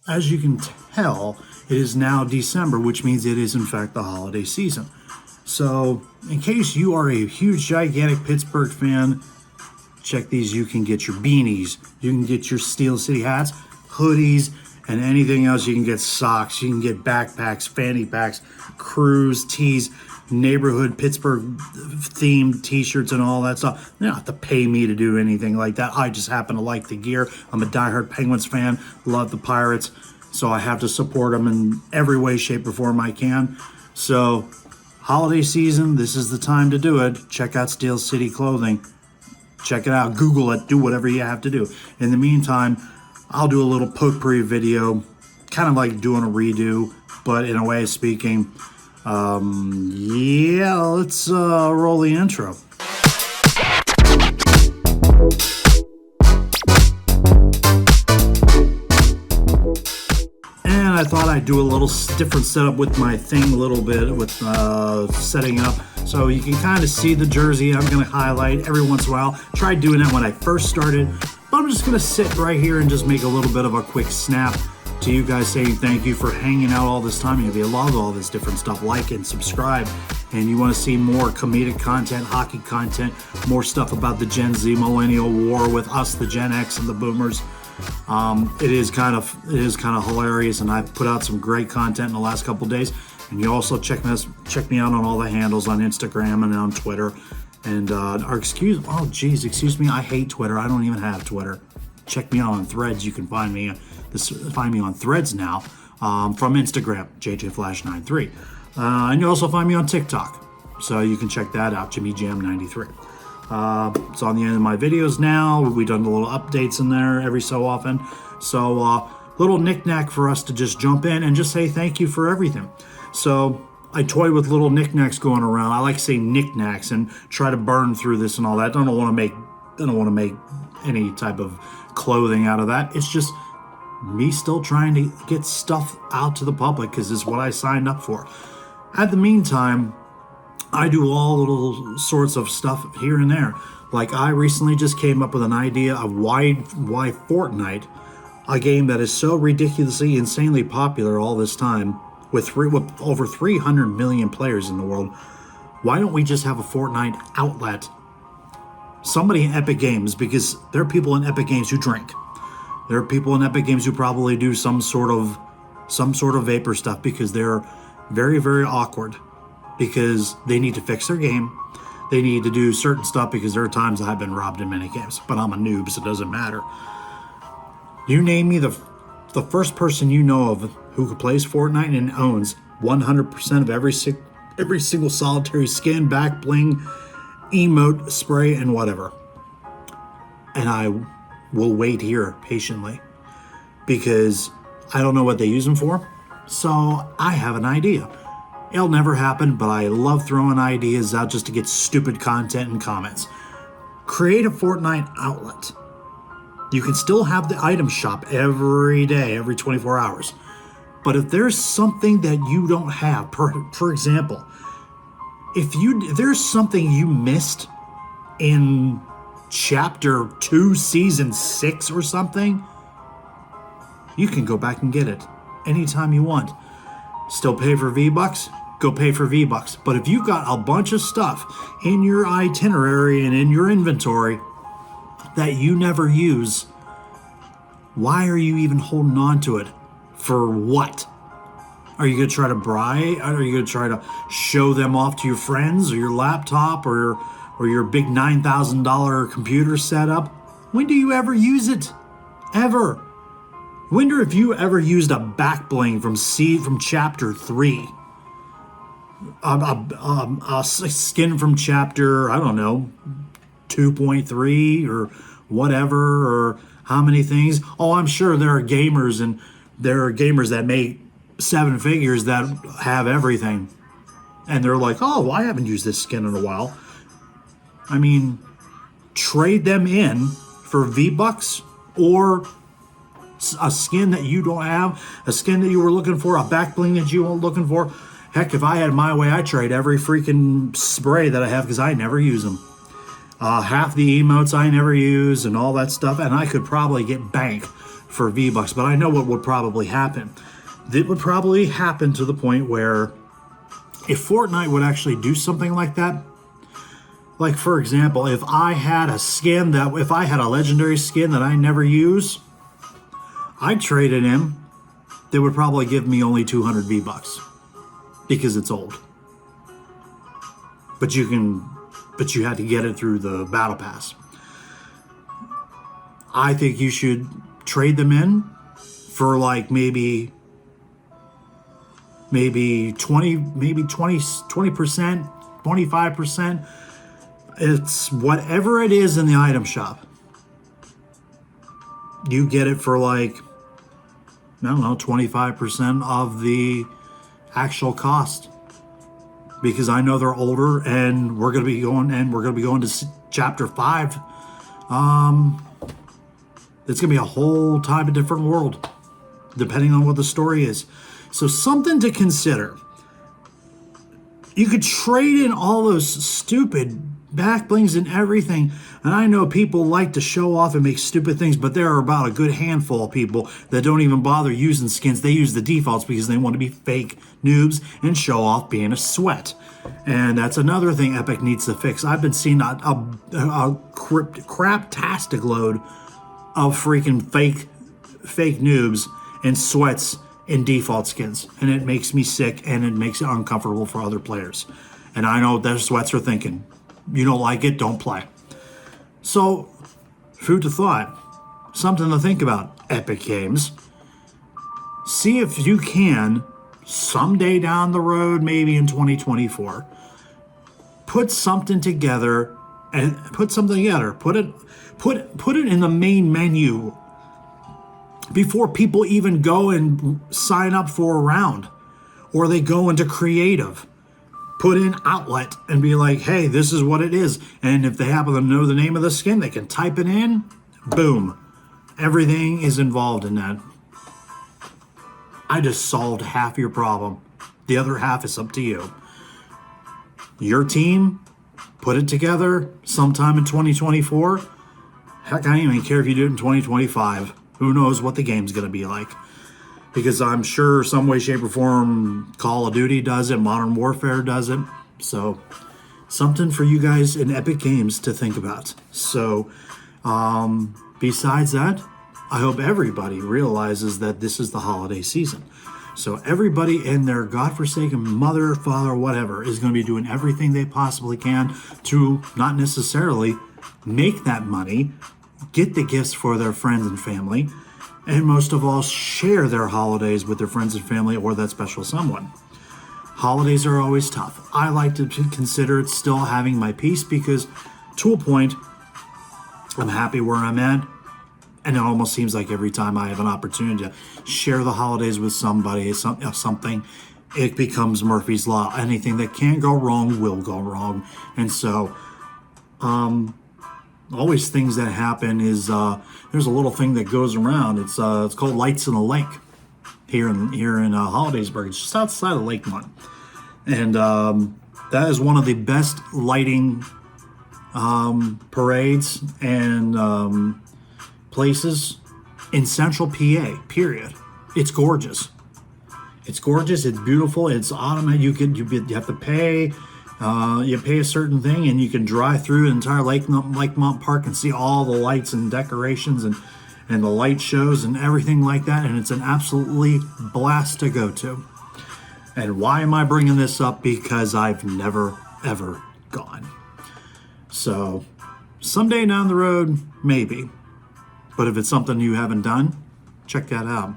as you can tell, it is now December, which means it is in fact the holiday season. So, in case you are a huge, gigantic Pittsburgh fan, check these. You can get your beanies, you can get your Steel City hats, hoodies, and anything else. You can get socks, you can get backpacks, fanny packs, crews, tees, neighborhood Pittsburgh themed t-shirts and all that stuff. You don't have to pay me to do anything like that. I just happen to like the gear. I'm a diehard Penguins fan, love the Pirates, so I have to support them in every way, shape, or form I can. So, holiday season, this is the time to do it. Check out Steel City Clothing. Check it out, Google it, do whatever you have to do. In the meantime, I'll do a little potpourri video, kind of like doing a redo, but in a way of speaking. Yeah, let's roll the intro. And I thought I'd do a little different setup with my thing a little bit with setting up. So you can kind of see the jersey. I'm going to highlight every once in a while. Tried doing that when I first started, but I'm just going to sit right here and just make a little bit of a quick snap to you guys saying thank you for hanging out all this time. If you love all this different stuff, like and subscribe. And you want to see more comedic content, hockey content, more stuff about the Gen Z millennial war with us, the Gen X and the Boomers. It is kind of hilarious, and I've put out some great content in the last couple days. And you also check me out on all the handles on Instagram and on Twitter. And excuse me, I hate Twitter. I don't even have Twitter. Check me out on Threads. You can find me on Threads now from Instagram, JJFlash93. And you also find me on TikTok, so you can check that out, JimmyJam93. It's on the end of my videos now. We've done a little updates in there every so often. So little knick-knack for us to just jump in and just say thank you for everything. So I toy with little knickknacks going around. I like saying knickknacks and try to burn through this and all that. I don't want to make any type of clothing out of that. It's just me still trying to get stuff out to the public because it's what I signed up for. At the meantime, I do all little sorts of stuff here and there. Like I recently just came up with an idea of why Fortnite, a game that is so ridiculously, insanely popular all this time, with over 300 million players in the world, why don't we just have a Fortnite outlet? Somebody in Epic Games, because there are people in Epic Games who drink. There are people in Epic Games who probably do some sort of vapor stuff because they're very, very awkward, because they need to fix their game. They need to do certain stuff because there are times I've been robbed in many games, but I'm a noob, so it doesn't matter. You name me the first person you know of who plays Fortnite and owns 100% of every single solitary skin, back bling, emote, spray, and whatever. And I will wait here patiently because I don't know what they use them for. So I have an idea. It'll never happen, but I love throwing ideas out just to get stupid content and comments. Create a Fortnite outlet. You can still have the item shop every day, every 24 hours. But if there's something that you don't have, for example, if there's something you missed in Chapter 2, Season 6 or something, you can go back and get it anytime you want. Still pay for Vbucks? Go pay for Vbucks. But if you got a bunch of stuff in your itinerary and in your inventory that you never use, why are you even holding on to it? For what? Are you going to try to bribe? Are you going to try to show them off to your friends or your laptop or your big $9,000 computer setup? When do you ever use it? Ever? Wonder if you ever used a backbling from Chapter 3. A skin from Chapter, I don't know, 2.3 or whatever, or how many things. Oh, I'm sure there are gamers that make 7 figures that have everything. And they're like, oh, well, I haven't used this skin in a while. I mean, trade them in for Vbucks or a skin that you don't have, a skin that you were looking for, a back bling that you were looking for. Heck, if I had my way, I'd trade every freaking spray that I have because I never use them. Half the emotes I never use and all that stuff, and I could probably get bank for V-Bucks, but I know what would probably happen. It would probably happen to the point where if Fortnite would actually do something like that, like for example, if I had a legendary skin that I never use, I'd trade it in. They would probably give me only 200 V-Bucks because it's old. But you had to get it through the battle pass. I think you should trade them in for like maybe 20%, 25%. It's whatever it is in the item shop. You get it for like, I don't know, 25% of the actual cost. Because I know they're older, and we're gonna be going to chapter 5. It's gonna be a whole type of different world, depending on what the story is. So something to consider. You could trade in all those stupid backblings and everything. And I know people like to show off and make stupid things, but there are about a good handful of people that don't even bother using skins. They use the defaults because they want to be fake noobs and show off being a sweat. And that's another thing Epic needs to fix. I've been seeing a craptastic load of freaking fake noobs and sweats in default skins, and it makes me sick, and it makes it uncomfortable for other players. And I know their sweats are thinking, you don't like it, don't play. So, food to thought, something to think about, Epic Games. See if you can, someday down the road, maybe in 2024, put something together. Put it in the main menu before people even go and sign up for a round, or they go into creative. Put in outlet and be like, hey, this is what it is. And if they happen to know the name of the skin, they can type it in. Boom. Everything is involved in that. I just solved half your problem. The other half is up to you. Your team, put it together sometime in 2024. Heck, I don't even care if you do it in 2025. Who knows what the game's going to be like. Because I'm sure some way, shape, or form Call of Duty does it, Modern Warfare does it. So, something for you guys in Epic Games to think about. So, besides that, I hope everybody realizes that this is the holiday season. So everybody and their godforsaken mother, father, whatever, is going to be doing everything they possibly can to not necessarily make that money, get the gifts for their friends and family, and most of all, share their holidays with their friends and family or that special someone. Holidays are always tough. I like to consider it still having my peace because, to a point, I'm happy where I'm at. And it almost seems like every time I have an opportunity to share the holidays with somebody, something, it becomes Murphy's Law. Anything that can go wrong will go wrong. And so, always things that happen is there's a little thing that goes around. It's called Lights in the Lake here in Hollidaysburg. It's just outside of Lakemont, and that is one of the best lighting parades and places in Central PA. Period. It's gorgeous. It's gorgeous. It's beautiful. It's autumn. You have to pay. You pay a certain thing, and you can drive through an entire Lakemont Park and see all the lights and decorations and the light shows and everything like that. And it's an absolutely blast to go to. And why am I bringing this up? Because I've never, ever gone. So someday down the road, maybe. But if it's something you haven't done, check that out.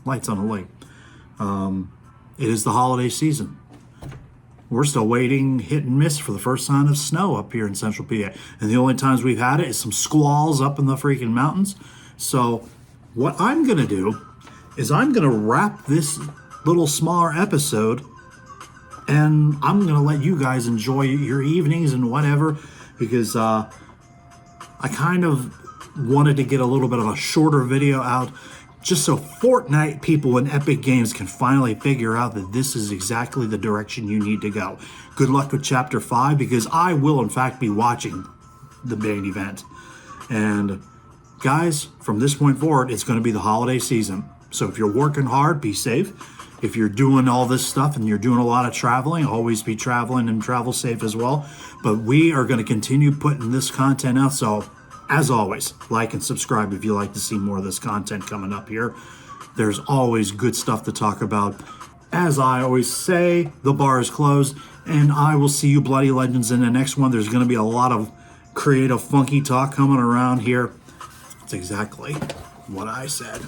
Lights on the Lake. It is the holiday season. We're still waiting, hit and miss for the first sign of snow up here in Central PA. And the only times we've had it is some squalls up in the freaking mountains. So what I'm going to do is I'm going to wrap this little smaller episode, and I'm going to let you guys enjoy your evenings and whatever, because I kind of wanted to get a little bit of a shorter video out just so Fortnite people and Epic Games can finally figure out that this is exactly the direction you need to go. Good luck with Chapter 5, because I will, in fact, be watching the main event. And guys, from this point forward, it's going to be the holiday season. So if you're working hard, be safe. If you're doing all this stuff and you're doing a lot of traveling, always be traveling and travel safe as well. But we are going to continue putting this content out. So as always, like and subscribe if you like to see more of this content coming up here. There's always good stuff to talk about. As I always say, the bar is closed, and I will see you bloody legends in the next one. There's going to be a lot of creative, funky talk coming around here. That's exactly what I said.